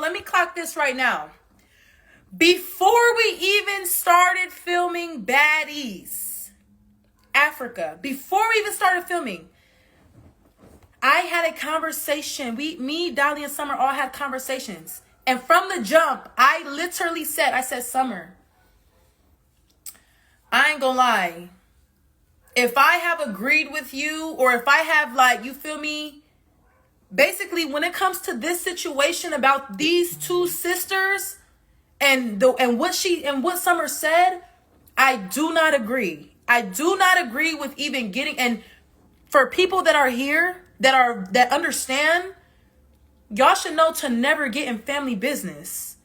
let me clock this right now. Before we even started filming Baddies Africa, before we even started filming, I had a conversation. Me, Dolly, and Summer all had conversations. And from the jump, I literally said, Summer, I ain't gonna lie. If I have agreed with you, or if I have, like, you feel me? Basically, when it comes to this situation about these two sisters and what Summer said, I do not agree. I do not agree with even getting, and for people that are here that understand, y'all should know to never get in family business.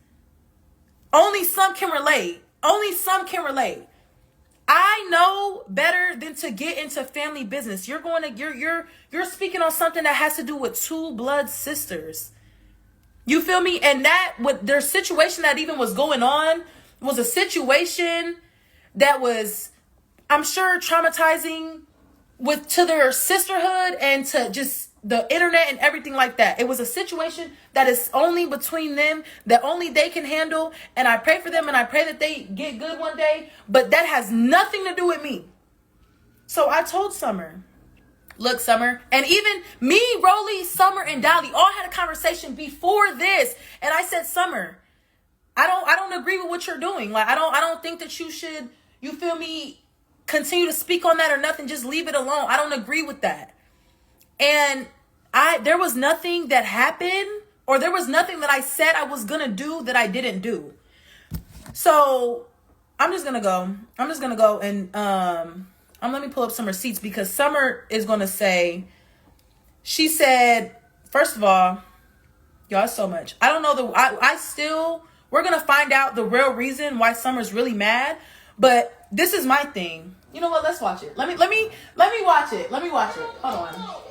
Only some can relate. Only some can relate. I know better than to get into family business. You're speaking on something that has to do with two blood sisters. You feel me? And that, with their situation that even was going on, was a situation that was, I'm sure, traumatizing to their sisterhood and to just the internet and everything like that. It was a situation that is only between them, that only they can handle. And I pray for them, and I pray that they get good one day. But that has nothing to do with me. So I told Summer, look, Summer, and even me, Rolly, Summer, and Dolly all had a conversation before this. And I said, Summer, I don't agree with what you're doing. Like, I don't think that you should, you feel me, continue to speak on that or nothing. Just leave it alone. I don't agree with that. And there was nothing that happened, or there was nothing that I said I was going to do that I didn't do. So I'm just going to go. And let me pull up some receipts, because Summer is going to say, she said, first of all, y'all, so much. I don't know we're going to find out the real reason why Summer's really mad. But this is my thing. You know what? Let's watch it. Let me watch it. Let me watch it. Hold on.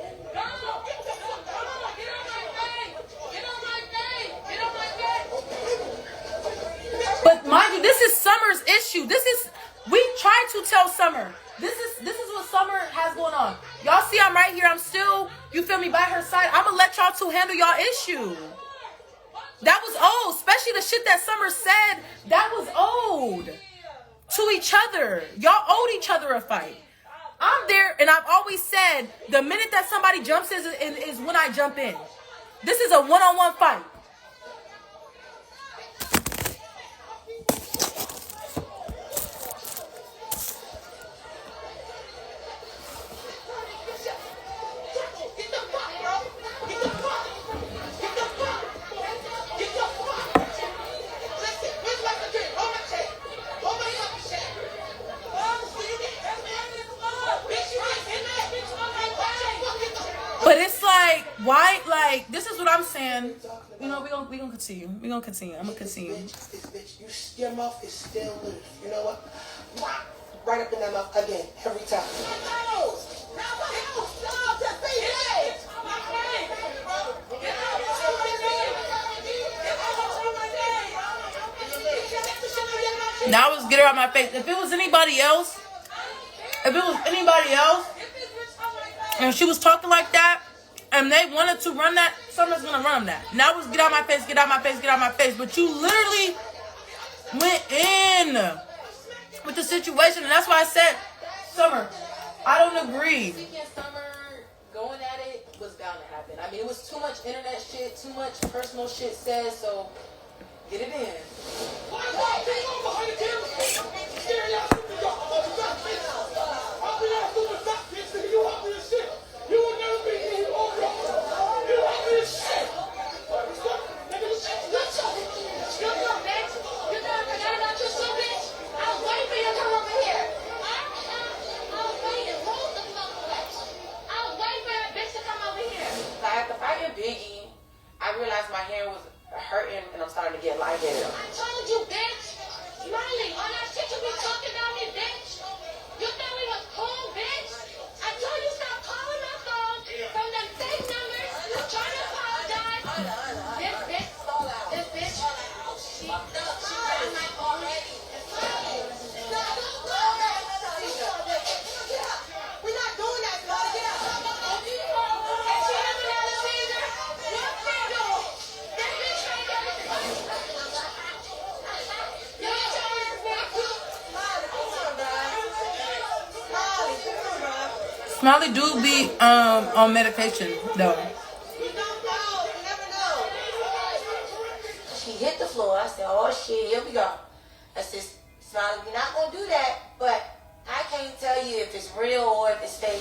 But mind you, this is Summer's issue. We tried to tell Summer. This is what Summer has going on. Y'all see I'm right here. I'm still, you feel me, by her side. I'm going to let y'all two handle y'all issue. That was old. Especially the shit that Summer said. That was old. To each other. Y'all owed each other a fight. I'm there, and I've always said, the minute that somebody jumps in is when I jump in. This is a one-on-one fight. But it's like, why? Like, this is what I'm saying. You know, we gonna continue. I'm gonna continue. Your mouth is still loose. You know what? Right up in that mouth again, every time. Now let's get her out my face. If it was anybody else, and she was talking like that, and they wanted to run that, Summer's gonna run them that. Now let's get out my face, get out my face, get out my face. But you literally went in with the situation, and that's why I said, Summer, I don't agree. Summer going at it was bound to happen. I mean, it was too much internet shit, too much personal shit said, so get it in. I realized my hair was hurting and I'm starting to get lightheaded. I told you, bitch. Smiley, all that shit you be talking about me, bitch. You thought we was cool, bitch. I told you stop calling my phone from them fake numbers. Trying to apologize. This bitch. She got my already. We're not doing that, Smiley. Get out. And she having that seizure. What they do? That bitch right there. Smiley do be on medication though. You don't know. You never know. She hit the floor. I said, oh shit, here we go. I said, Smiley, we're not gonna do that, but I can't tell you if it's real or if it's fake.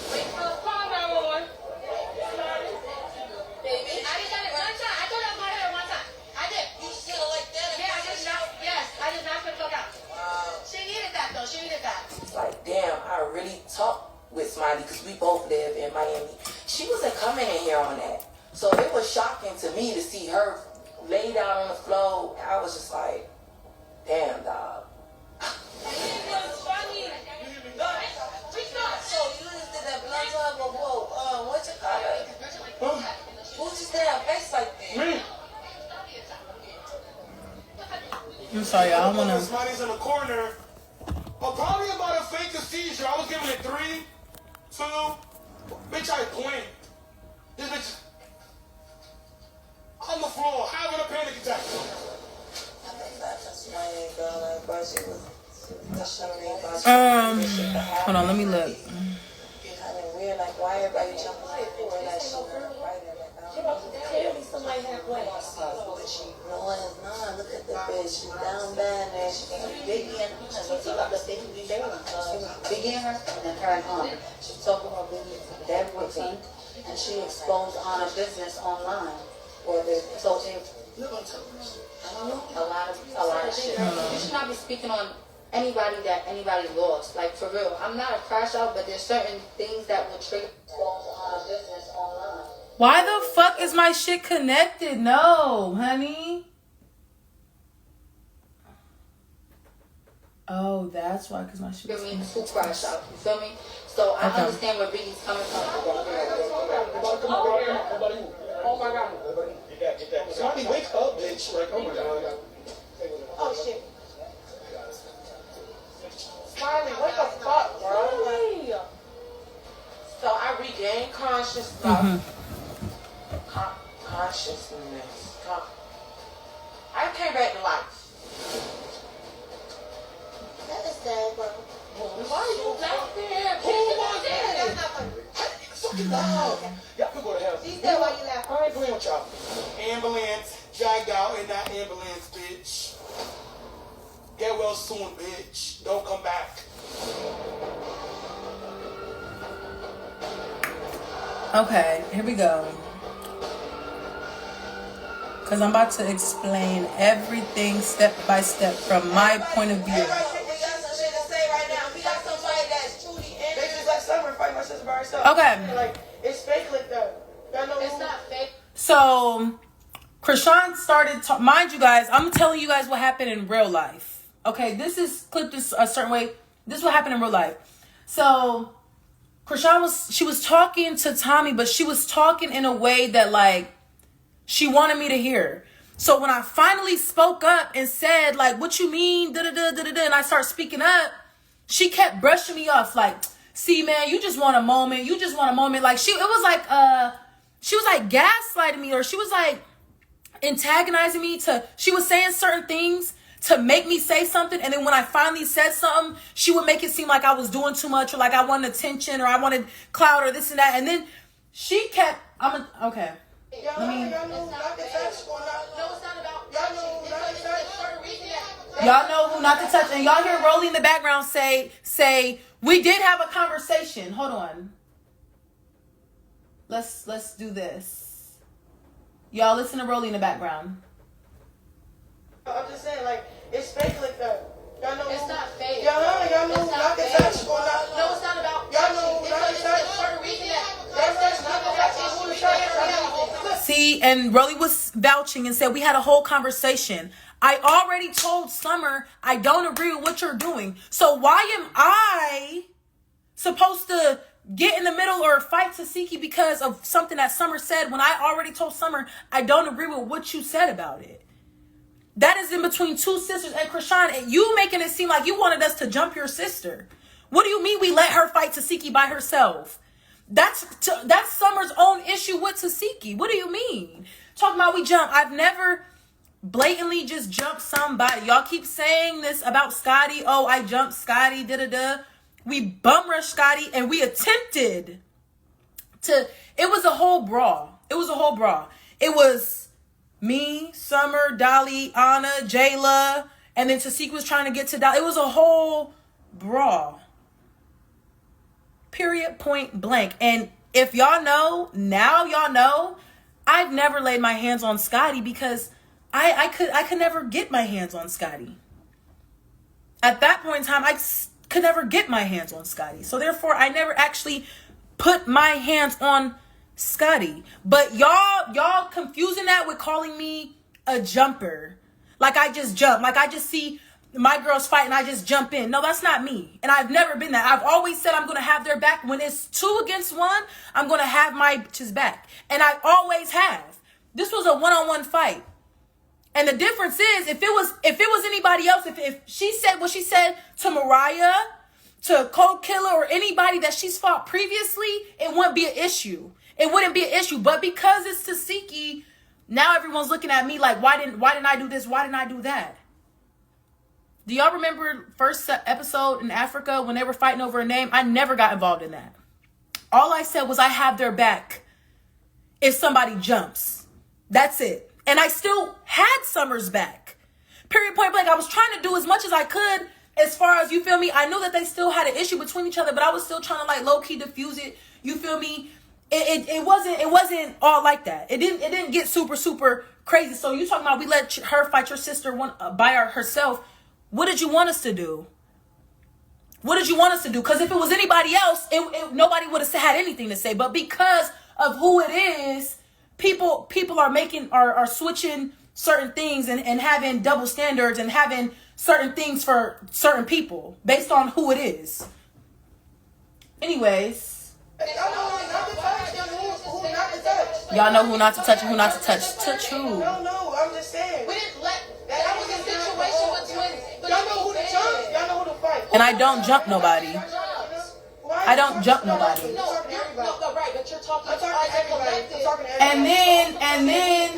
Calm down, Lord. Baby, I just done it one time. I told her my hair one time. I did. You still like that? Yeah, I just knocked. Yes, I just knocked the fuck out. Wow. She needed that though. She needed that. it's like, damn, I really talked with Smiley because we both live in Miami. She wasn't coming in here on that. So it was shocking to me to see her lay down on the floor. I was just like, damn, dog. It was funny. So you just did that blood tub of whoa, what you call it? Who just did her face like that? I'm sorry, I don't wanna. Smiley's in the corner. Probably about a fake seizure. I was giving it 3, 2. Bitch, I point. This bitch on the floor, having a panic attack. I think that's why that girl, like, bro, she was Hold on, let me look. kind of weird. Like, why everybody jumping like that? She was right there. Like, I don't know. Clearly somebody had plans. No one is not. Look at the bitch. She's down bad there. She's Biggie and her. She was about to say Biggie and her, and then her and Honor. She was talking about Biggie, their routine, and she exposed Honor business online. So if I don't know, a lot of shit. You should not be speaking on anybody that anybody lost. Like, for real. I'm not a crash out, but there's certain things that will trigger. Exposed Honor business online. Why the fuck is my shit connected? No, honey. Oh, that's why, because my shit You was feel me? connected. Who crash out? You feel me? So I Okay. understand where Biggie's coming from. Oh my god. Get that. Smiley, wake up, bitch. Like, oh my god. Oh shit. Smiley, what the fuck, bro? So I regained consciousness. Consciousness. I came back to life. That is sad, bro. Why you laughing? Who was that? That's not funny. Fucking loud. Y'all can go to hell. She said why you laughing. I ain't playing with y'all. Ambulance, dragged out in that ambulance, bitch. Get well soon, bitch. Don't come back. Okay, here we go. Because I'm about to explain everything step by step from my point of view. Everybody we got some shit to say right now. We got somebody that's truly in. They just like Summer fight my sister by herself. Okay. Like, it's fake like that. Y'all know It's who- not fake. So, Krishan started, mind you guys, I'm telling you guys what happened in real life. Okay, this is clipped this a certain way. This is what happened in real life. So, Krishan was talking to Tommy, but she was talking in a way that, like, she wanted me to hear. So when I finally spoke up and said, like, what you mean, da-da-da-da-da, and I start speaking up, she kept brushing me off, like, see, man, you just want a moment. You just want a moment. Like, she was like gaslighting me, or she was like antagonizing me she was saying certain things to make me say something. And then when I finally said something, she would make it seem like I was doing too much, or like I wanted attention, or I wanted clout, or this and that. And then she kept, okay. Y'all know not to touch or not. No, it's not about. Y'all know not to touch. Y'all know who not to touch. And y'all hear Rolly in the background say, we did have a conversation. Hold on. Let's do this. Y'all listen to Rolly in the background. I'm just saying, like, it's fake like that. Y'all know It's who- not fake. Y'all know It's not not to fake. touch or not. No, it's not about. Y'all know It's not to touch. a certain reason that. That's not to touch. Who is trying to See, and Rolly was vouching and said we had a whole conversation. I already told Summer I don't agree with what you're doing. So why am I supposed to get in the middle or fight Tasiki because of something that Summer said when I already told Summer I don't agree with what you said about it? That is in between two sisters and Krishan, and you making it seem like you wanted us to jump your sister. What do you mean we let her fight Tasiki by herself? That's Summer's own issue with Tasiki. What do you mean? Talking about we jump. I've never blatantly just jumped somebody. Y'all keep saying this about Scotty. Oh, I jumped Scotty, da-da-da. We bum rushed Scotty, and we attempted It was a whole brawl. It was a whole brawl. It was me, Summer, Dolly, Anna, Jayla, and then Tasika was trying to get to Dolly. It was a whole brawl. Period, point blank. And if y'all know, now y'all know, I've never laid my hands on Scotty because I could never get my hands on Scotty. At that point in time, I could never get my hands on Scotty. So therefore, I never actually put my hands on Scotty. But y'all confusing that with calling me a jumper. Like I just jump. Like I just see my girls fight and I just jump in. No, that's not me. And I've never been that. I've always said I'm going to have their back. When it's 2 against 1, I'm going to have my bitches back. And I always have. This was a one-on-one fight. And the difference is, if it was anybody else, if she said what she said to Mariah, to Cold Killer, or anybody that she's fought previously, it wouldn't be an issue. It wouldn't be an issue. But because it's Tasiki, now everyone's looking at me like, why didn't I do this? Why didn't I do that? Do y'all remember first episode in Africa when they were fighting over a name? I never got involved in that. All I said was I have their back if somebody jumps. That's it. And I still had Summer's back. Period, point blank. I was trying to do as much as I could as far as, you feel me? I knew that they still had an issue between each other, but I was still trying to like low-key diffuse it. You feel me? It wasn't all like that. It didn't get super crazy. So you talking about we let her fight your sister by herself. What did you want us to do? What did you want us to do? Because if it was anybody else, nobody would have had anything to say. But because of who it is, people are switching certain things and having double standards and having certain things for certain people based on who it is. Anyways, y'all know who not to touch and who not to touch. Touch who? No, I'm just saying. We didn't let that was a situation between. Y'all know who to jump. Y'all know who to fight. And I don't jump nobody. I don't jump nobody. No, right, but you're talking I'm talking to everybody. I'm talking to everybody. And then,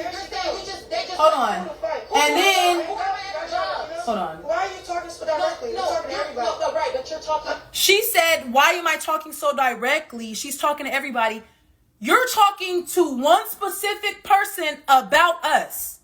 hold on. And then, hold on. Why are you talking so directly? You're talking to everybody. No, right, but you're talking. She said, why am I talking so directly? She's talking to everybody. You're talking to one specific person about us.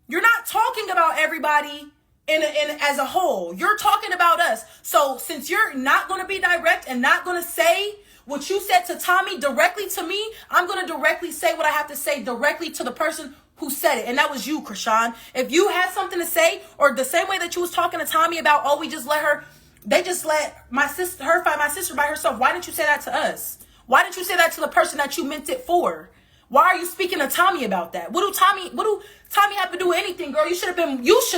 You're not talking about everybody in as a whole. You're talking about us. So since you're not going to be direct and not going to say what you said to Tommy directly to me, I'm going to directly say what I have to say directly to the person who said it. And that was you, Krishan. If you had something to say, or the same way that you was talking to Tommy about, oh, they just let her fight my sister by herself. Why didn't you say that to us? Why didn't you say that to the person that you meant it for? Why are you speaking to Tommy about that? What do Tommy have to do with anything, girl? You should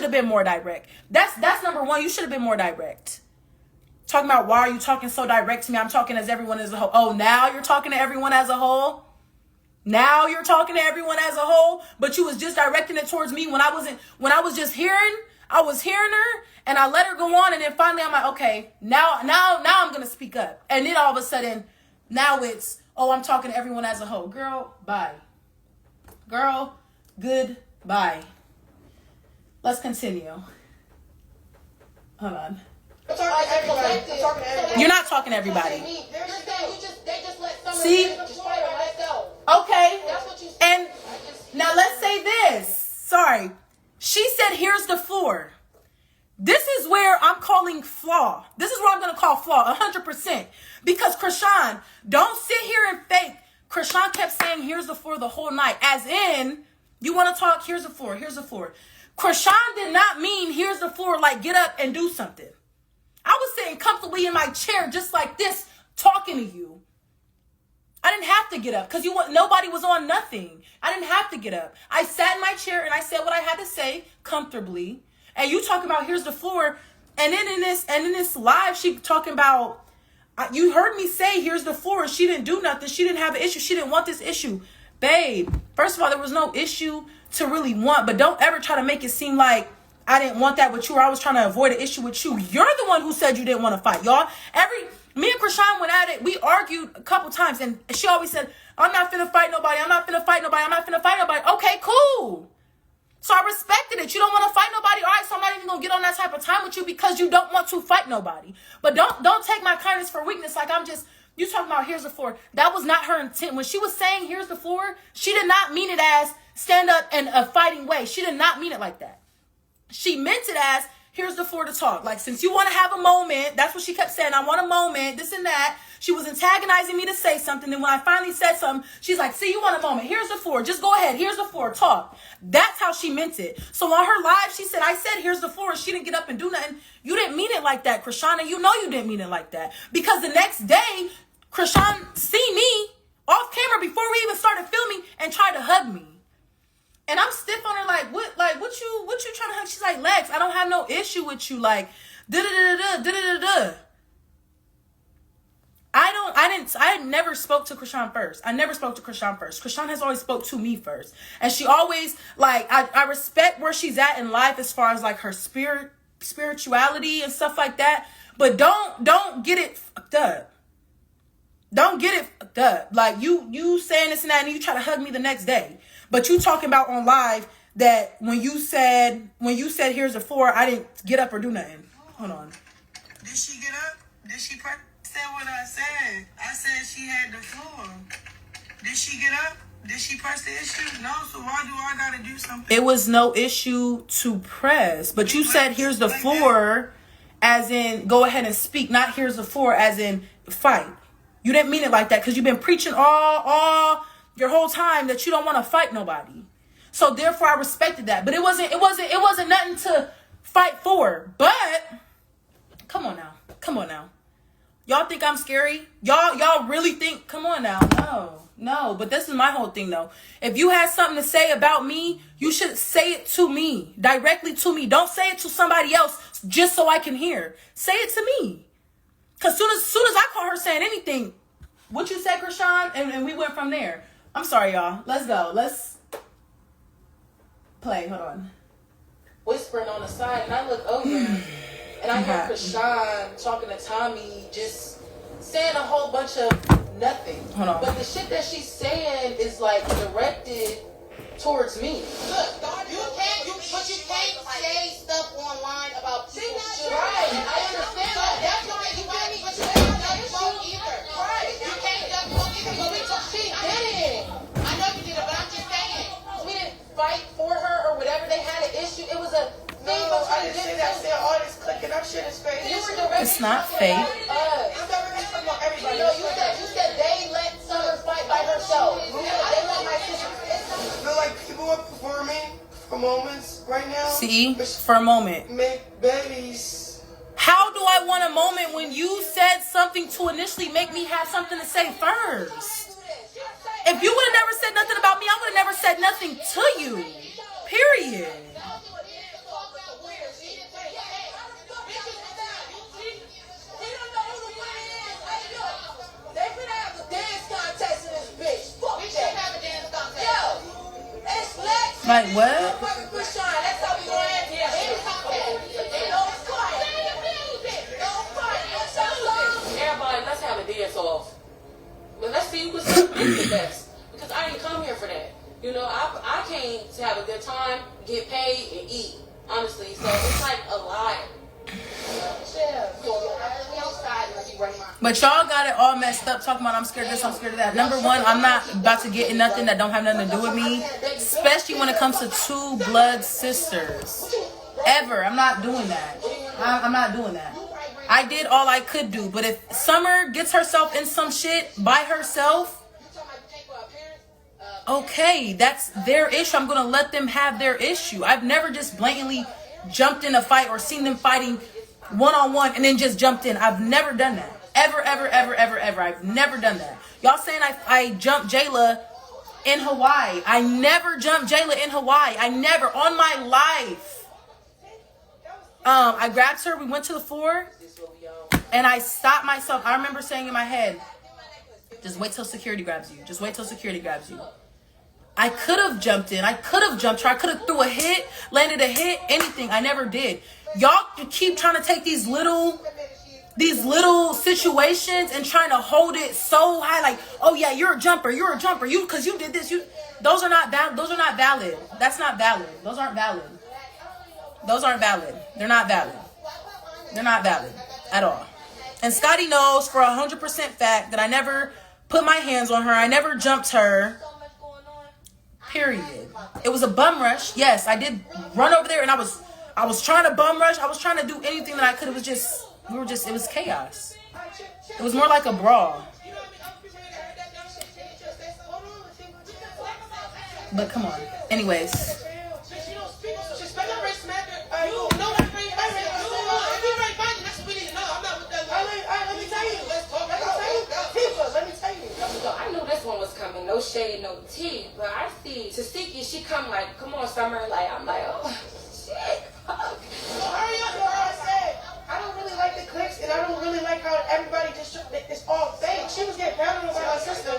have been more direct. That's number one. You should have been more direct. Talking about why are you talking so direct to me? I'm talking as everyone as a whole. Oh, now you're talking to everyone as a whole? Now you're talking to everyone as a whole, but you was just directing it towards me when I was just hearing her and I let her go on, and then finally I'm like, okay, now I'm gonna speak up. And then all of a sudden, now it's, oh, I'm talking to everyone as a whole. Girl, bye. Girl, goodbye. Let's continue. Hold on. I'm talking to everybody. I'm talking to everybody. You're not talking to everybody. You're saying they just let someone See? just fight by myself. Okay. That's what you said. And now let's say this. Sorry. She said, here's the floor. This is where I'm calling flaw. This is where I'm going to call flaw 100%. Because Krishan, don't sit here and fake. Krishan kept saying, here's the floor the whole night. As in, you want to talk, here's the floor, here's the floor. Krishan did not mean, here's the floor, like get up and do something. I was sitting comfortably in my chair just like this, talking to you. I didn't have to get up because nobody was on nothing. I didn't have to get up. I sat in my chair and I said what I had to say comfortably. And you talking about here's the floor, and then in this live, she talking about, you heard me say here's the floor. She didn't do nothing. She didn't have an issue. She didn't want this issue, babe. First of all, there was no issue to really want, but don't ever try to make it seem like I didn't want that with you, or I was trying to avoid an issue with you. You're the one who said you didn't want to fight, y'all. Me and Krishan went at it. We argued a couple times, and she always said, I'm not finna fight nobody. I'm not finna fight nobody. I'm not finna fight nobody. Okay, cool. So I respected it. You don't want to fight nobody. All right, so I'm not even going to get on that type of time with you because you don't want to fight nobody. But don't take my kindness for weakness like I'm just You talking about here's the floor. That was not her intent. When she was saying here's the floor, she did not mean it as stand up in a fighting way. She did not mean it like that. She meant it as here's the floor to talk. Like, since you want to have a moment, that's what she kept saying. I want a moment, this and that. She was antagonizing me to say something. And when I finally said something, she's like, see, you want a moment. Here's the floor. Just go ahead. Here's the floor. Talk. That's how she meant it. So on her live, she said, I said, here's the floor. And she didn't get up and do nothing. You didn't mean it like that, Krishana. You know you didn't mean it like that. Because the next day, Krishan see me off camera before we even started filming and tried to hug me. And I'm stiff on her like, what you trying to hug? She's like, Lex, I don't have no issue with you. Like, da-da-da-da-da-da-da-da. I never spoke to Krishan first. I never spoke to Krishan first. Krishan has always spoke to me first. And she always, like, I respect where she's at in life as far as, like, her spirituality and stuff like that. But don't get it fucked up. Don't get it fucked up. Like, you saying this and that, and you try to hug me the next day. But you talking about on live that when you said here's the floor, I didn't get up or do nothing. Hold on. Did she get up? Did she say what I said? I said she had the floor. Did she get up? Did she press the issue? No, so why do I gotta do something? It was no issue to press. But you said here's the floor as in go ahead and speak, not here's the floor as in fight. You didn't mean it like that because you've been preaching all your whole time that you don't want to fight nobody. So therefore I respected that. But it wasn't nothing to fight for. But come on now. Y'all think I'm scary? Y'all really think, come on now. No. But this is my whole thing though. If you had something to say about me, you should say it to me, directly to me. Don't say it to somebody else just so I can hear. Say it to me. Cause soon as I caught her saying anything, what you said, Krishan, and we went from there. I'm sorry, y'all. Let's go. Let's play. Hold on. Whispering on the side, and I look over, and I hear Krishan talking to Tommy, just saying a whole bunch of nothing. Hold on. But the shit that she's saying is like directed towards me. Look, but you can't say stuff online about people's shit. Right, I understand that. That's why you can't even say that either. Right. You can't debunk either. She didn't. I know you did it, but I'm just saying. We didn't fight for her or whatever. They had an issue. It was a thing I between didn't say them that. I two. said all this clicking up shit is fake. You were directly It's not talking fake. about us. I'm directly talking about everybody. No, you said they let Summer fight by herself. They let my sister. I feel like people are performing for moments right now. See, for a moment. Make babies. How do I want a moment when you said something to initially make me have something to say first? If you would have never said nothing about me, I would have never said nothing to you. Period. Like what? Everybody, let's have a dance off. But let's see who's the best. Because I didn't come here for that. You know, I came to have a good time, get paid, and eat. Honestly, so it's like a lot. But y'all got it all messed up talking about I'm scared of this, I'm scared of that. Number one, I'm not about to get in nothing that don't have nothing to do with me. Especially when it comes to two blood sisters. Ever. I'm not doing that. I'm not doing that. I did all I could do. But if Summer gets herself in some shit by herself, okay, that's their issue. I'm going to let them have their issue. I've never just blatantly jumped in a fight or seen them fighting one-on-one and then just jumped in. I've never done that. Ever. I've never done that. Y'all saying I jumped Jayla in Hawaii. I never jumped Jayla in Hawaii. I never, on my life. I grabbed her. We went to the floor. And I stopped myself. I remember saying in my head, just wait till security grabs you. Just wait till security grabs you. I could have jumped in. I could have jumped her. I could have threw a hit, landed a hit, anything. I never did. Y'all keep trying to take these little situations and trying to hold it so high, like, oh yeah, you're a jumper, you because you did this. Those are not valid. That's not valid. Those aren't valid. They're not valid at all. And Scotty knows for 100% fact that I never put my hands on her. I never jumped her. Period. It was a bum rush. Yes, I did run over there and I was trying to bum rush. I was trying to do anything that I could. It was just, it was chaos. It was more like a brawl. But come on. Anyways. I knew this one was coming. No shade, no tea. But I see Tasiki, she come like, come on, Summer. Like, I'm like, oh, shit, fuck. Hurry up, I said. I don't really like the clicks, and I don't really like how everybody just, it's all fake. She was getting pounded by my sister.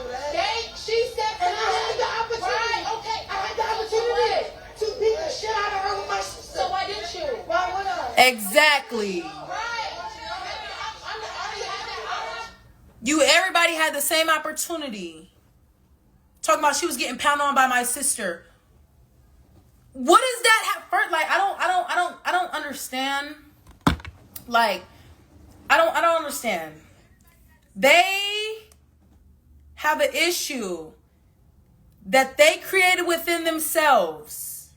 She said, and I had the opportunity. Right, okay. I had the opportunity to beat the shit out of her with my sister. So why didn't you? Why would I? Exactly. Everybody had the same opportunity. Talking about she was getting pounded on by my sister. What is that have first? Like, I don't understand. Like, I don't understand. They have an issue that they created within themselves.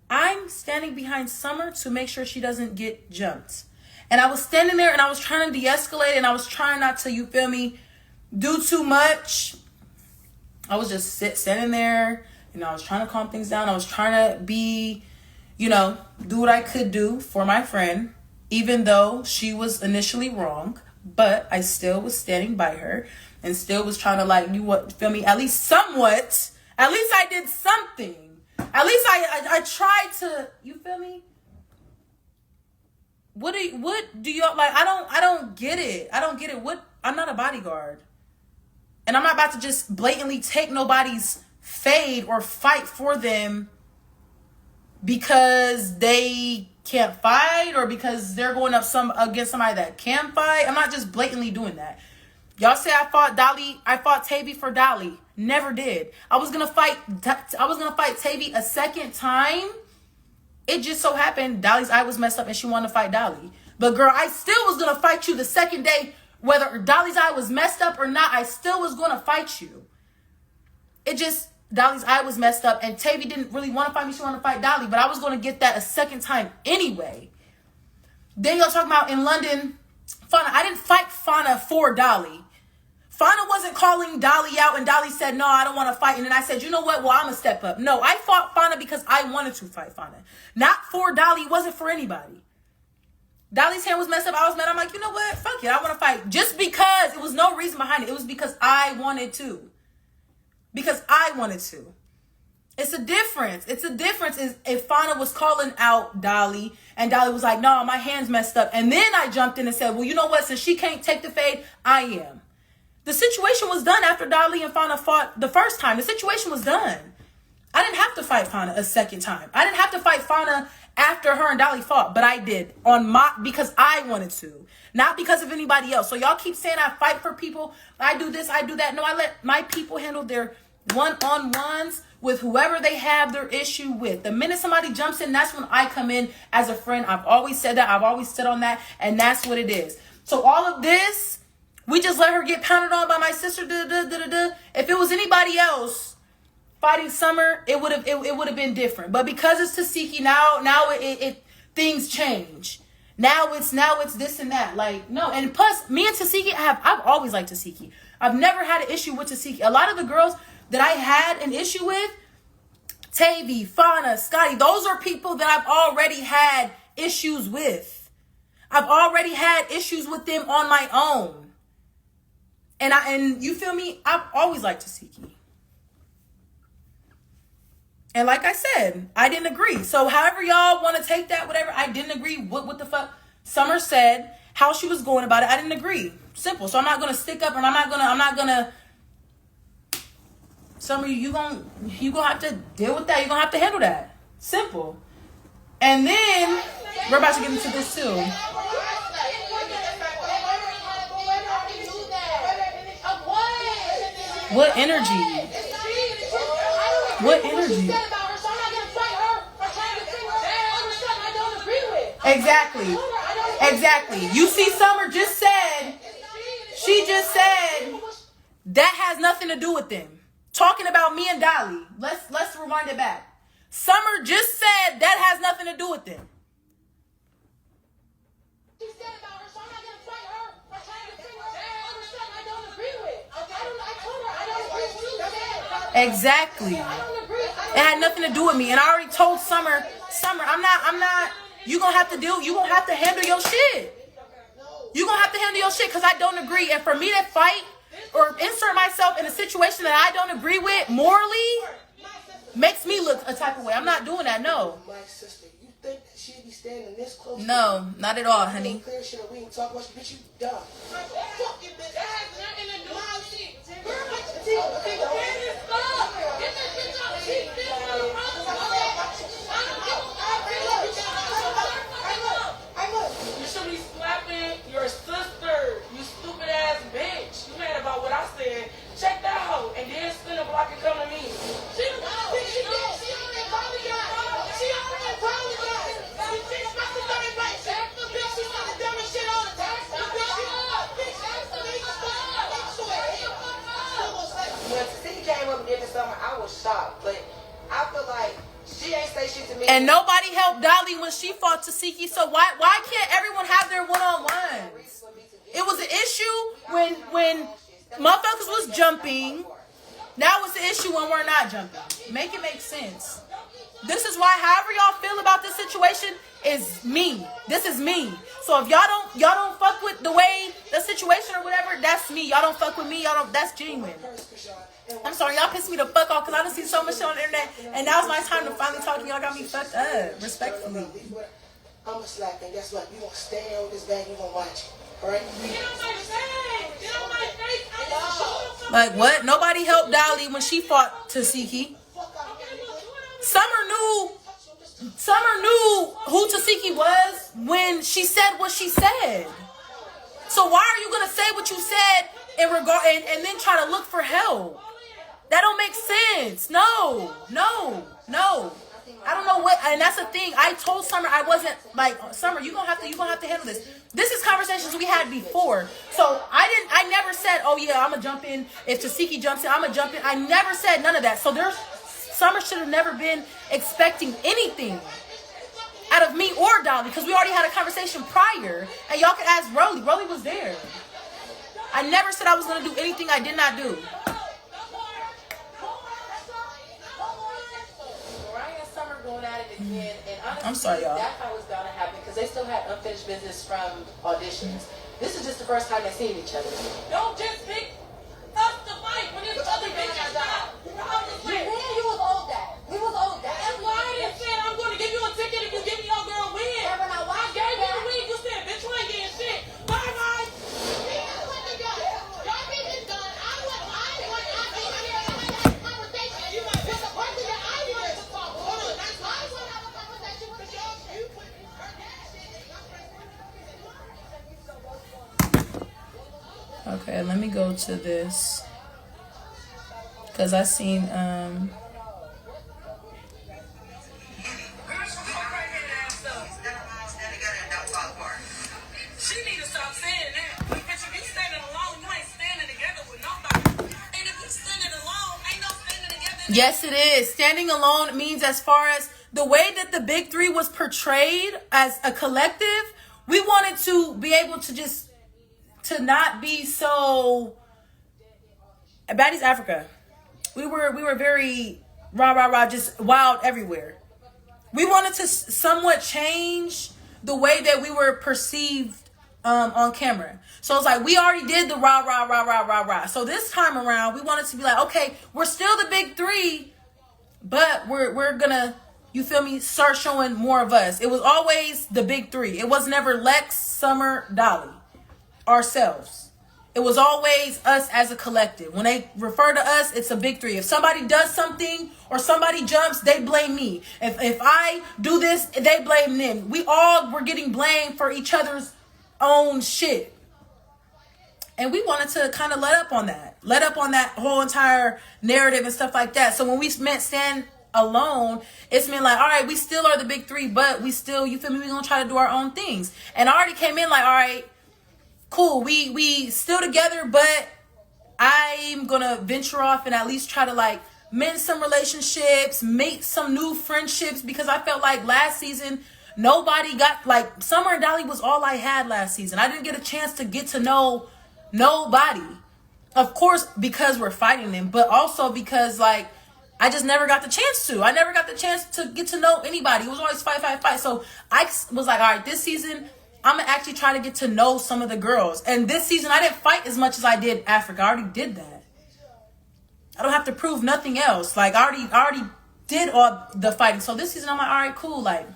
I'm standing behind Summer to make sure she doesn't get jumped. And I was standing there and I was trying to de-escalate and I was trying not to, you feel me, do too much. I was just standing there, I was trying to calm things down. I was trying to be, do what I could do for my friend, even though she was initially wrong. But I still was standing by her and still was trying to feel me, at least somewhat. At least I did something. At least I tried to, you feel me? What do y'all like? I don't get it. I don't get it. I'm not a bodyguard. And I'm not about to just blatantly take nobody's fade or fight for them because they can't fight or because they're going up against somebody that can fight. I'm not just blatantly doing that. Y'all say I fought Tavy for Dolly. Never did. I was gonna fight Tavy a second time. It just so happened Dolly's eye was messed up and she wanted to fight Dolly. But girl, I still was going to fight you the second day. Whether Dolly's eye was messed up or not, I still was going to fight you. It just, Dolly's eye was messed up and Tavy didn't really want to fight me. She wanted to fight Dolly. But I was going to get that a second time anyway. Then y'all talking about in London, Fauna. I didn't fight Fauna for Dolly. Fauna wasn't calling Dolly out and Dolly said, no, I don't want to fight. And then I said, you know what? Well, I'm going to step up. No, I fought Fauna because I wanted to fight Fauna. Not for Dolly. It wasn't for anybody. Dolly's hand was messed up. I was mad. I'm like, you know what? Fuck it. I want to fight. Just because. It was no reason behind it. It was because I wanted to. Because I wanted to. It's a difference. It's a difference is if Fauna was calling out Dolly and Dolly was like, no, my hand's messed up. And then I jumped in and said, well, you know what? Since she can't take the fade, I am. The situation was done after Dolly and Fauna fought the first time. The situation was done. I didn't have to fight Fauna a second time. I didn't have to fight Fauna after her and Dolly fought, but I did because I wanted to, not because of anybody else. So y'all keep saying I fight for people. I do this, I do that. No, I let my people handle their one-on-ones with whoever they have their issue with. The minute somebody jumps in, that's when I come in as a friend. I've always said that. I've always stood on that, and that's what it is. So all of this, we just let her get pounded on by my sister. If it was anybody else fighting Summer, it would have been different. But because it's Tasiki, now it things change. Now it's this and that. Like, no. And plus, me and Tasiki, I've always liked Tasiki. I've never had an issue with Tasiki. A lot of the girls that I had an issue with, Tavy, Fauna, Scotty, those are people that I've already had issues with. I've already had issues with them on my own. And you feel me? I've always liked Tasiki. And like I said, I didn't agree. So however y'all want to take that, whatever, I didn't agree what the fuck Summer said, how she was going about it. I didn't agree. Simple. So I'm not going to stick up and I'm not going to Summer, you gonna have to deal with that. You're going to have to handle that. Simple. And then we're about to get into this too. What energy? What energy? Exactly. Exactly. You see, Summer just said, she just said that has nothing to do with them. Talking about me and Dolly. Let's rewind it back. Summer just said that has nothing to do with them. She said about her, so I'm not gonna fight her for trying to bring her over something I don't agree with. Okay? I told her I don't agree with what you said. Exactly. I don't agree. It had nothing to do with me. And I already told Summer, I'm not, you gonna have to handle your shit. You gonna have to handle your shit because I don't agree. And for me to fight or insert myself in a situation that I don't agree with morally makes me look a type of way. I'm not doing that, no. My sister, you think that she'd be standing this close? No, not at all, honey. Clear shit we ain't talk about, bitch, you dumb. Fucking bitch. That has nothing to do with me. You should be slapping your sister, you stupid ass bitch. You mad about what I said. Check that hoe and then spin a block and come to me. She already apologized. She fixed my sister advice. The bitch, she said the dumbest shit all the time. The bitch, When Cecilia came up and did this summer, I was shocked, but I feel like she ain't say shit to me. And nobody helped Dolly when she fought Tasiki. So why can't everyone have their one-on-ones? It was an issue when motherfuckers was jumping. Now it's the issue when we're not jumping. Make it make sense. This is why, however y'all feel about this situation, is me. This is me. So if y'all don't fuck with the way the situation or whatever, that's me. Y'all don't fuck with me. That's genuine. I'm sorry, y'all pissed me the fuck off because I done seen so much shit on the internet, and now's my time to finally talk to y'all. Got me fucked up, respectfully. I'm a slap, and guess what? You gonna stay on this bag, you gonna watch it. Alright? Get on my face! Get on my face! I just showed him Like what? Nobody helped Dolly when she fought Tasiki. Summer knew who Tasiki was when she said what she said. So why are you gonna say what you said and then try to look for help? That don't make sense. No. I don't know what, and that's the thing. I told Summer I wasn't like, Summer, you gonna have to handle this. This is conversations we had before. So I never said, oh yeah, I'm gonna jump in. If Tasiki jumps in, I'm gonna jump in. I never said none of that. So Summer should have never been expecting anything out of me or Dolly because we already had a conversation prior. And y'all can ask Rolly. Rolly was there. I never said I was gonna do anything I did not do. Going at it again, and honestly, I'm sorry, y'all. That's how it's gonna happen because they still had unfinished business from auditions. This is just the first time they've seen each other. Don't just pick us to fight when there's other bitches out. You was owed that. We was owed that. That's why I didn't say I'm going to give you a ticket if you give me your girl win. I gave you the win. You said, bitch, you ain't getting shit. Bye-bye. Okay, let me go to this because I seen She need to stop saying that. Bitch, if you standing alone, you ain't standing together with nobody. And if you standing alone, ain't no standing together. yes, it is. Standing alone means as far as the way that the big three was portrayed as a collective, we wanted to be able to just to not be so Baddies Africa. We were very rah, just wild everywhere. We wanted to somewhat change the way that we were perceived on camera. So it's like we already did the rah. So this time around, we wanted to be like, okay, we're still the big three, but we're gonna, you feel me, start showing more of us. It was always the big three. It was never Lex, Summer, Dolly, ourselves. It was always us as a collective. When they refer to us, it's a big three. If somebody does something or somebody jumps, they blame me. If I do this, they blame them. We all were getting blamed for each other's own shit. And we wanted to kind of let up on that whole entire narrative and stuff like that. So when we meant stand alone, it's been like, all right, we still are the big three, but we still, you feel me, we're gonna try to do our own things. And I already came in like, all right, cool, we still together, but I'm gonna venture off and at least try to like mend some relationships, make some new friendships, because I felt like last season nobody got, like, Summer and Dolly was all I had last season. I didn't get a chance to get to know nobody. Of course, because we're fighting them, but also because, like, I just never got the chance to. I never got the chance to get to know anybody. It was always fight, fight, fight. So I was like, all right, this season, I'm going to actually try to get to know some of the girls. And this season, I didn't fight as much as I did Africa. I already did that. I don't have to prove nothing else. Like, I already did all the fighting. So this season, I'm like, all right, cool. Like,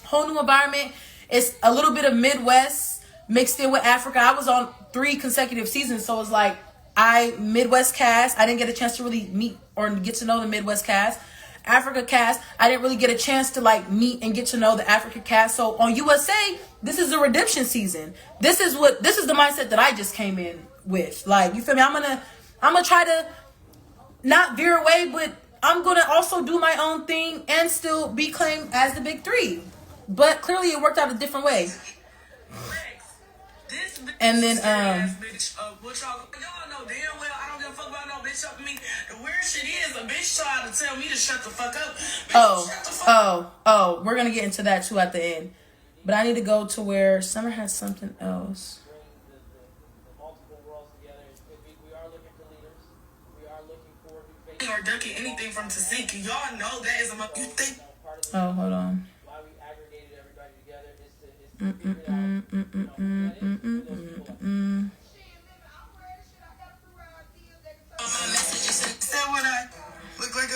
whole new environment. It's a little bit of Midwest mixed in with Africa. I was on 3 consecutive seasons, so it's like Midwest cast. I didn't get a chance to really meet or get to know the Midwest cast. Africa cast, I didn't really get a chance to like meet and get to know the Africa cast. So on USA, this is a redemption season. This is the mindset that I just came in with. Like, you feel me? I'm gonna try to not veer away, but I'm gonna also do my own thing and still be claimed as the big three. But clearly it worked out a different way. And then what y'all know damn well I don't give a fuck about no bitch up me. The weird shit is a bitch tried to tell me to shut the fuck up. Oh, we're gonna get into that too at the end. But I need to go to where Summer has something else. Or ducking anything from Tasiki. Y'all know that is a you think. Oh, hold on. Said when I look like a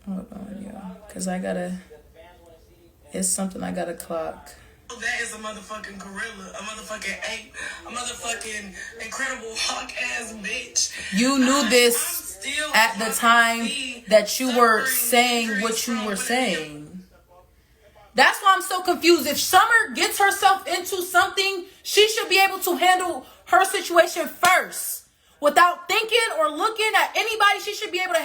Hold on, y'all, because it's something I gotta clock. That is a motherfucking gorilla, a motherfucking ape, a motherfucking incredible hawk ass bitch. You knew this at the time that you were saying what you were saying. That's why I'm so confused. If Summer gets herself into something, she should be able to handle her situation first. Without thinking or looking at anybody, she should be able to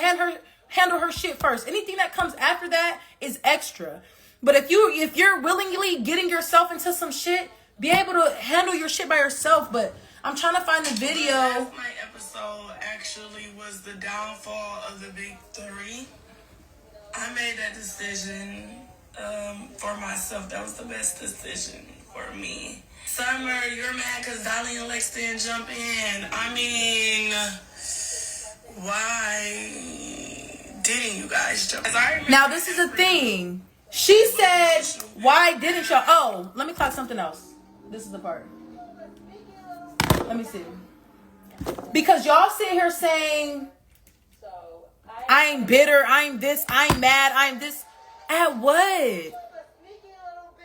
handle her shit first. Anything that comes after that is extra. But if you're willingly getting yourself into some shit, be able to handle your shit by yourself. But I'm trying to find the video. Last night episode actually was the downfall of the big three. I made that decision for myself. That was the best decision for me. Summer, you're mad because Dolly and Lex didn't jump in. I mean, why didn't you guys jump in? Now, this is the thing. She said, why didn't y'all? Oh, let me clock something else. This is the part. Let me see. Because y'all sit here saying, I ain't bitter, I ain't this, I ain't mad, I ain't this. At what?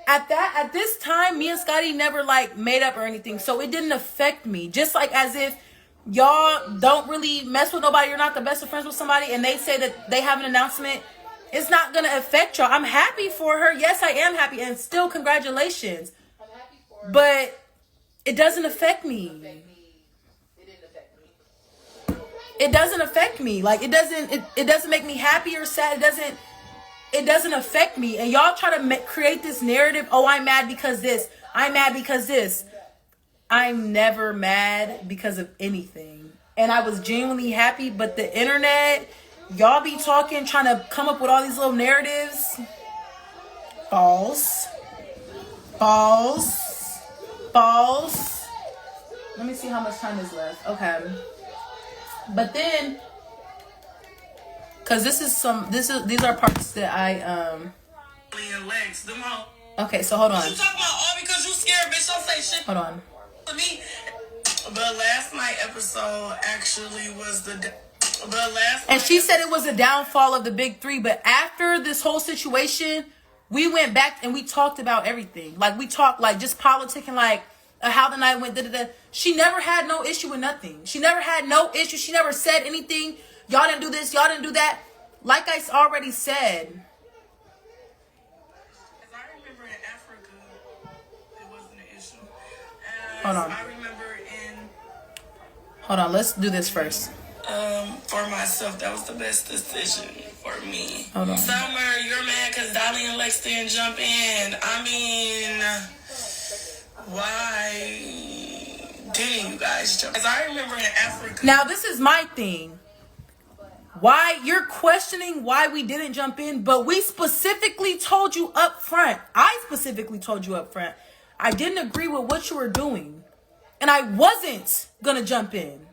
At this time, me and Scotty never like made up or anything. So it didn't affect me. Just like as if y'all don't really mess with nobody, you're not the best of friends with somebody, and they say that they have an announcement, it's not going to affect y'all. I'm happy for her. Yes, I am happy. And still, congratulations. I'm happy for her. But it doesn't affect me. It doesn't affect me. Like, it doesn't make me happy or sad. It doesn't affect me. And y'all try to create this narrative. Oh, I'm mad because this. I'm mad because this. I'm never mad because of anything. And I was genuinely happy. But the internet, y'all be talking, trying to come up with all these little narratives. False. Let me see how much time is left. Okay. But then, because these are parts that I okay, so hold on. You talking about all because you scared, bitch? Don't say shit. Hold on. To me. But last night episode actually was and she said it was a downfall of the big three. But after this whole situation, we went back and we talked about everything. Like, we talked like just politicking, like how the night went. She never had no issue with nothing. She never had no issue. She never said anything. Y'all didn't do this. Y'all didn't do that. Like I already said. As I remember in Africa, it wasn't an issue. Hold on. I remember in. Hold on. Let's do this first. for myself. That was the best decision for me. Hold on. Summer, you're mad because Dolly and Lex didn't jump in. I mean, why didn't you guys jump? Because I remember in Africa. Now, this is my thing. Why you're questioning why we didn't jump in, but we specifically told you up front. I specifically told you up front. I didn't agree with what you were doing, and I wasn't gonna jump in.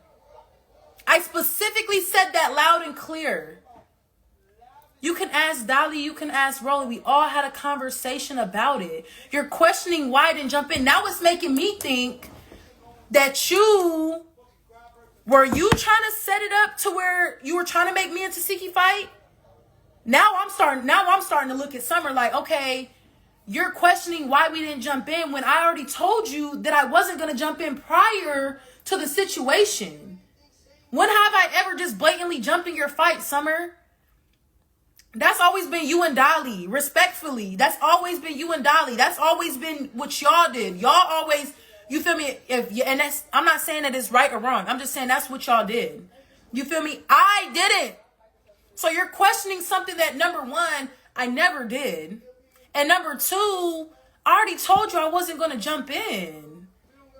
I specifically said that loud and clear. You can ask Dolly, you can ask Rolly. We all had a conversation about it. You're questioning why I didn't jump in. Now it's making me think that were you trying to set it up to where you were trying to make me and Tasiki fight? Now I'm starting to look at Summer like, okay, you're questioning why we didn't jump in when I already told you that I wasn't going to jump in prior to the situation. When have I ever just blatantly jumped in your fight, Summer? That's always been you and Dolly, respectfully. That's always been you and Dolly. That's always been what y'all did. Y'all always... You feel me? I'm not saying that it's right or wrong. I'm just saying that's what y'all did. You feel me? I didn't. So you're questioning something that, number one, I never did. And number two, I already told you I wasn't going to jump in.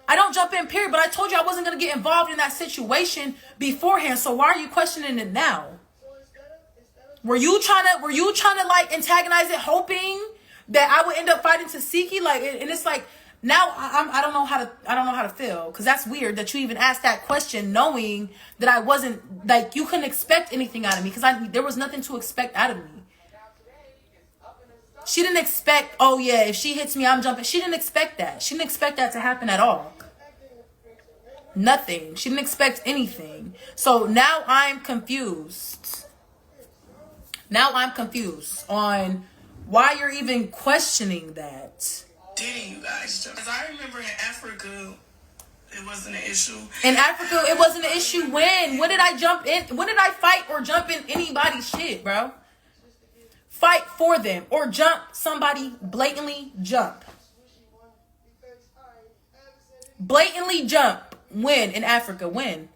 I don't jump in, period. But I told you I wasn't going to get involved in that situation beforehand. So why are you questioning it now? Were you trying to like antagonize it, hoping that I would end up fighting Tasiki? Like, and it's like, now I don't know how to feel, because that's weird that you even asked that question knowing that I wasn't, like, you couldn't expect anything out of me, because there was nothing to expect out of me. She didn't expect, oh yeah, if she hits me, I'm jumping. She didn't expect that. She didn't expect that to happen at all. Nothing. She didn't expect anything. So now I'm confused. Now I'm confused on why you're even questioning that. Didn't you guys jump? Because I remember in Africa, it wasn't an issue. In Africa, it wasn't an issue when? When did I jump in? When did I fight or jump in anybody's shit, bro? Fight for them or jump somebody, blatantly jump. Blatantly jump. When? In Africa, when?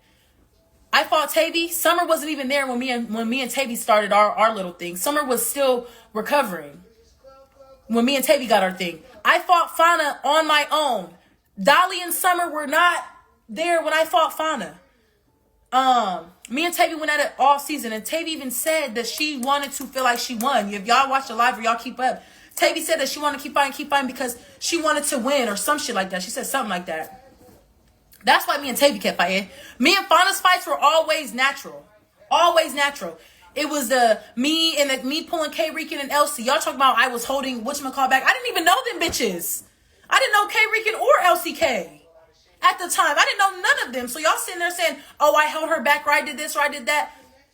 I fought Tavy. Summer wasn't even there when me and Tavy started our little thing. Summer was still recovering when me and Tavy got our thing. I fought Fauna on my own. Dolly and Summer were not there when I fought Fauna. Me and Tavy went at it all season, and Tavy even said that she wanted to feel like she won. If y'all watch the live or y'all keep up, Tavy said that she wanted to keep fighting because she wanted to win or some shit like that. She said something like that. That's why me and Tavy kept fighting. Me and Fauna's fights were always natural. Always natural. It was me pulling K Rican and Elsie. Y'all talking about I was holding whatchamacallit back. I didn't even know them bitches. I didn't know K Rican or LCK at the time. I didn't know none of them. So y'all sitting there saying, oh, I held her back or I did this or I did that.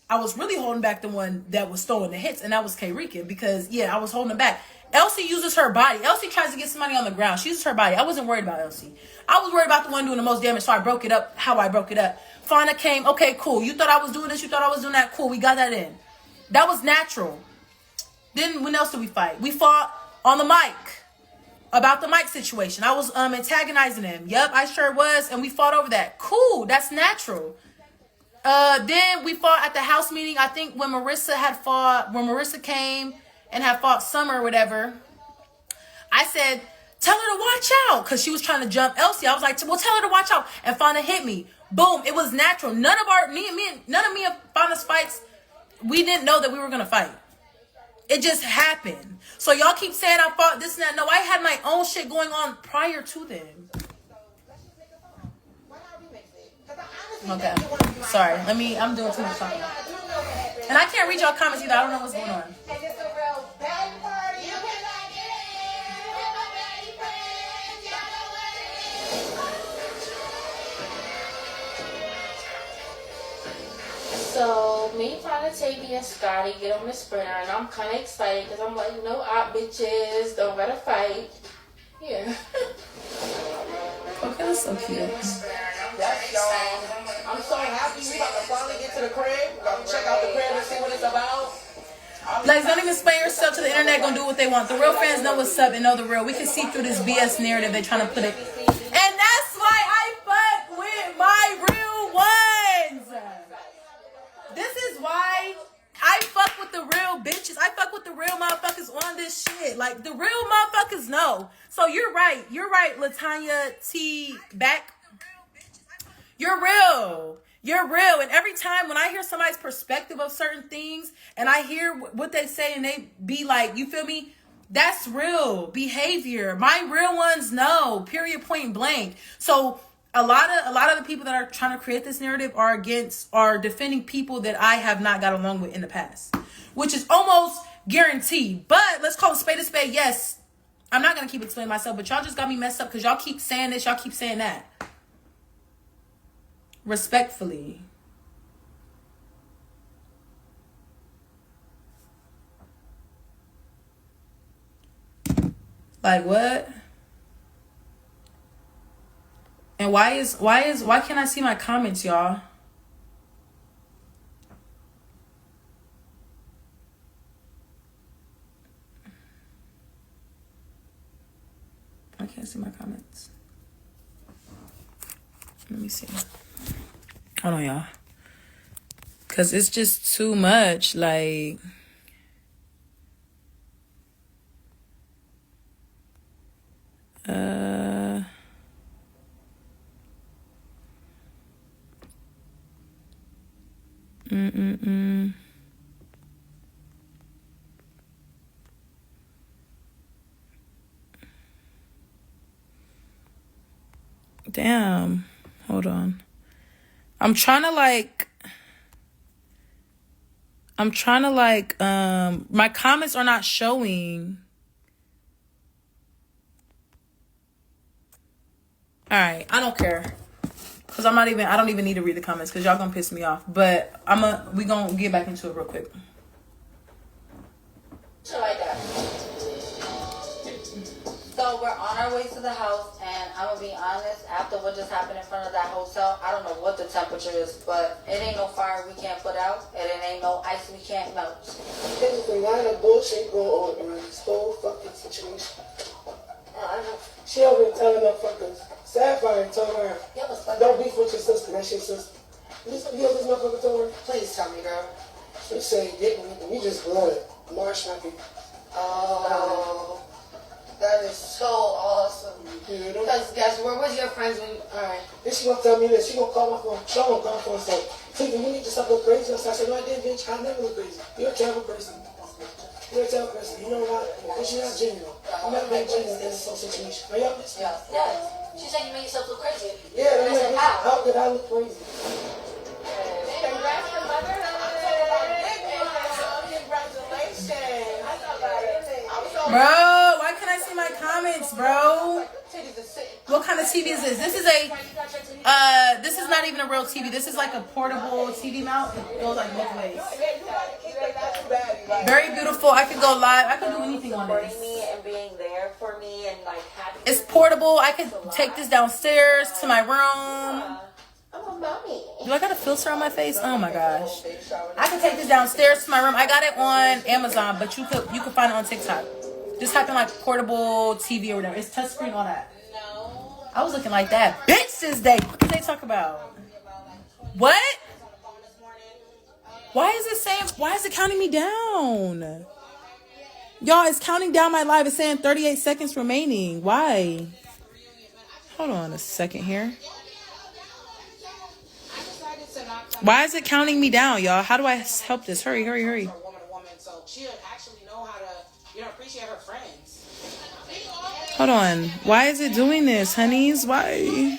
I was really holding back the one that was throwing the hits, and that was K Rican, because yeah, I was holding her back. Elsie uses her body. Elsie tries to get somebody on the ground. She uses her body. I wasn't worried about Elsie. I was worried about the one doing the most damage, so I broke it up how I broke it up. Fauna came. Okay, cool. You thought I was doing this. You thought I was doing that. Cool. We got that in. That was natural. Then when else did we fight? We fought on the mic about the mic situation. I was antagonizing him. Yep, I sure was. And we fought over that. Cool. That's natural. Then we fought at the house meeting. I think when Marissa came and had fought Summer or whatever, I said, tell her to watch out, because she was trying to jump Elsie. I was like, well, tell her to watch out. And Fauna hit me. Boom. It was natural. None of me and Fauna's fights, we didn't know that we were going to fight. It just happened. So y'all keep saying I fought this and that. No, I had my own shit going on prior to them. Okay. Sorry. I'm doing too much talking. And I can't read y'all comments either. I don't know what's going on. So, me, Fauna, Tavy, and Scotty get on the sprinter, and I'm kind of excited because I'm like, no op bitches, don't gotta fight. Yeah. Okay, that's so cute. That's y'all. I'm so happy we about to finally get to the crib. We're about to check out the crib and see what it's about. Like, don't even explain yourself to the internet. Gonna do what they want. The real fans know what's up and know the real. We can see through this BS narrative they're trying to put it. And that's why I fuck with my real ones. the real motherfuckers on this shit. Like, the real motherfuckers know. So you're right. You're right, Latanya T. Back. You're real. You're real. And every time when I hear somebody's perspective of certain things and I hear what they say and they be like, you feel me? That's real behavior. My real ones know, period, point blank. So a lot of the people that are trying to create this narrative are defending people that I have not got along with in the past, which is almost guaranteed. But let's call a spade a spade. Yes, I'm not going to keep explaining myself, but y'all just got me messed up because y'all keep saying this, y'all keep saying that. Respectfully. Like what? And why can't I see my comments, y'all? I can't see my comments. Let me see. Hold on, y'all. Cause it's just too much. Like, Damn. Hold on. I'm trying to my comments are not showing. All right, I don't care. Cause I don't even need to read the comments cause y'all gonna piss me off. But we gonna get back into it real quick. Like that. So we're on our way to the house, and I'm gonna be honest, after what just happened in front of that hotel, I don't know what the temperature is, but it ain't no fire we can't put out, and it ain't no ice we can't melt. There's a lot of bullshit going on around this whole fucking situation. She over here telling motherfuckers, Sapphire told her, don't beef with your sister, that's your sister. You know this motherfucker told her? Please tell me, girl. She said, we just blood. Marshmallow. Oh. That is so awesome. Because guess where was your friends when alright. Then she gonna tell me this. She gonna call my phone. She gonna call my phone and say, Tiggy, you need to stop going crazy. So I said, no, I didn't, bitch. I never look crazy. You're a terrible person. You're a terrible person. You know why? Because you're not genuine. I'm not being genuine in this whole situation. Are y'all listening? Yes. She said you made yourself look crazy. Yeah, I said, how did I look crazy? Congrats to motherhood. Bro, why can't I see my comments, bro? What kind of TV is this? This is this is not even a real TV. This is like a portable TV mount. It goes like both ways. Very beautiful. I could go live. I could do anything on this. And being there for me and like happy. It's portable. I could take this downstairs to my room. Do I got a filter on my face? Oh my gosh. I can take this downstairs to my room. I got it on Amazon, but you could find it on TikTok. Just type in like portable TV or whatever. It's touchscreen, all that. I was looking like that. Bitch this day. What can they talk about? What? Why is it counting me down? Y'all, it's counting down my live. It's saying 38 seconds remaining. Why? Hold on a second here. Why is it counting me down, y'all? How do I help this? Hurry. So she doesn't actually know how to, appreciate her friends. Hold on. Why is it doing this, honeys? Why?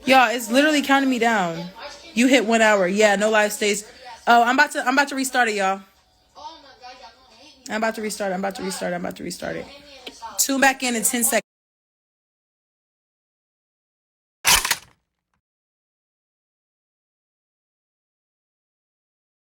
Y'all, it's literally counting me down. You hit 1 hour. Yeah, no live stays. Oh, I'm about to restart it, y'all. I'm about to restart it. Tune back in 10 seconds.